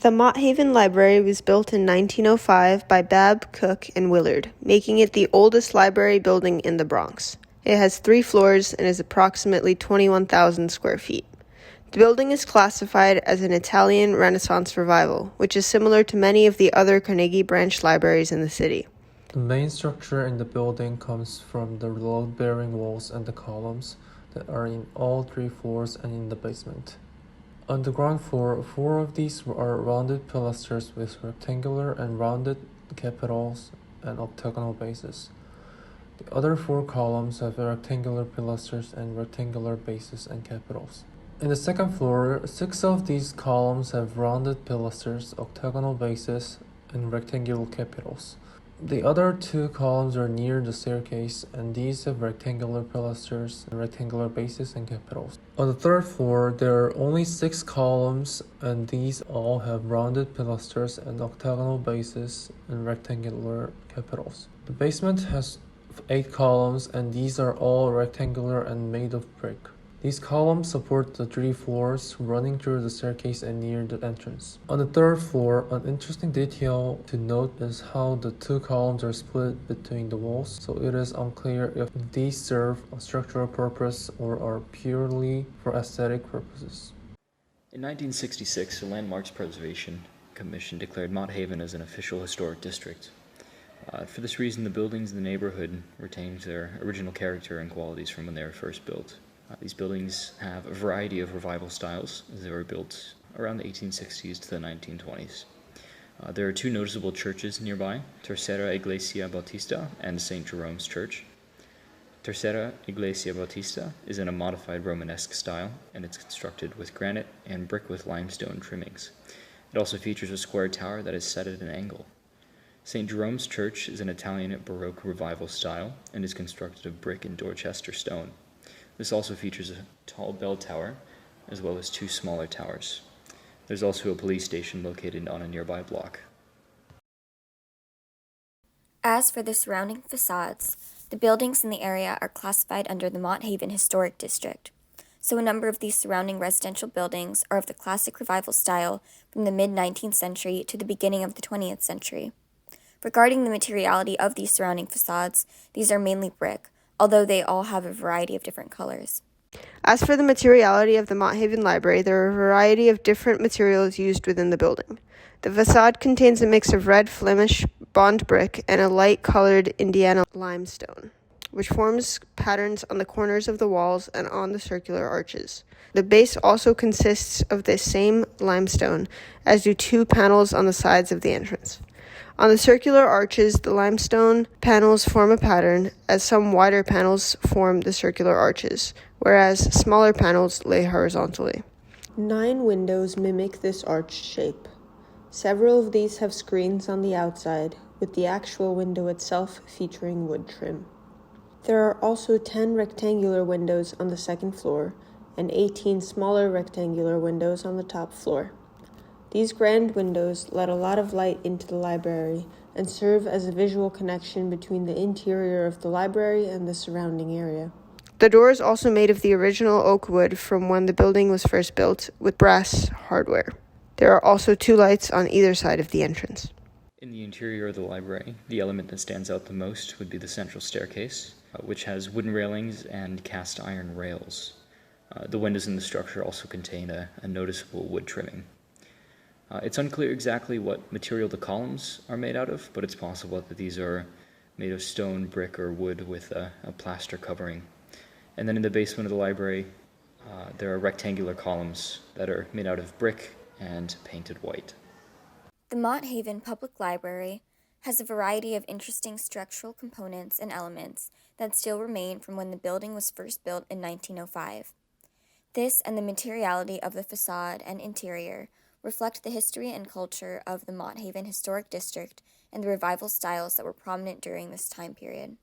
The Mott Haven Library was built in 1905 by Babb, Cook, and Willard, making it the oldest library building in the Bronx. It has 3 floors and is approximately 21,000 square feet. The building is classified as an Italian Renaissance revival, which is similar to many of the other Carnegie Branch libraries in the city. The main structure in the building comes from the load-bearing walls and the columns that are in all 3 floors and in the basement. On the ground floor, 4 of these are rounded pilasters with rectangular and rounded capitals and octagonal bases. The other 4 columns have rectangular pilasters and rectangular bases and capitals. In the second floor, 6 of these columns have rounded pilasters, octagonal bases, and rectangular capitals. The other 2 columns are near the staircase, and these have rectangular pilasters and rectangular bases and capitals. On the third floor, there are only 6 columns, and these all have rounded pilasters and octagonal bases and rectangular capitals. The basement has 8 columns, and these are all rectangular and made of brick. These columns support the 3 floors running through the staircase and near the entrance. On the third floor, an interesting detail to note is how the 2 columns are split between the walls, so it is unclear if these serve a structural purpose or are purely for aesthetic purposes. In 1966, the Landmarks Preservation Commission declared Mott Haven as an official historic district. For this reason, the buildings in the neighborhood retained their original character and qualities from when they were first built. These buildings have a variety of revival styles as they were built around the 1860s to the 1920s. There are 2 noticeable churches nearby, Tercera Iglesia Bautista and St. Jerome's Church. Tercera Iglesia Bautista is in a modified Romanesque style, and it's constructed with granite and brick with limestone trimmings. It also features a square tower that is set at an angle. St. Jerome's Church is an Italian Baroque revival style and is constructed of brick and Dorchester stone. This also features a tall bell tower, as well as 2 smaller towers. There's also a police station located on a nearby block. As for the surrounding facades, the buildings in the area are classified under the Mott Haven Historic District, so a number of these surrounding residential buildings are of the classic revival style from the mid-19th century to the beginning of the 20th century. Regarding the materiality of these surrounding facades, these are mainly brick, although they all have a variety of different colors. As for the materiality of the Mott Haven Library, there are a variety of different materials used within the building. The facade contains a mix of red Flemish bond brick and a light-colored Indiana limestone, which forms patterns on the corners of the walls and on the circular arches. The base also consists of the same limestone, as do 2 panels on the sides of the entrance. On the circular arches, the limestone panels form a pattern, as some wider panels form the circular arches, whereas smaller panels lay horizontally. 9 windows mimic this arch shape. Several of these have screens on the outside, with the actual window itself featuring wood trim. There are also 10 rectangular windows on the second floor, and 18 smaller rectangular windows on the top floor. These grand windows let a lot of light into the library and serve as a visual connection between the interior of the library and the surrounding area. The door is also made of the original oak wood from when the building was first built, with brass hardware. There are also 2 lights on either side of the entrance. In the interior of the library, the element that stands out the most would be the central staircase, which has wooden railings and cast iron rails. The windows in the structure also contain a noticeable wood trimming. It's unclear exactly what material the columns are made out of, but it's possible that these are made of stone, brick, or wood with a plaster covering. And then in the basement of the library, there are rectangular columns that are made out of brick and painted white. The Mott Haven Public Library has a variety of interesting structural components and elements that still remain from when the building was first built in 1905. This and the materiality of the facade and interior reflect the history and culture of the Mott Haven Historic District and the revival styles that were prominent during this time period.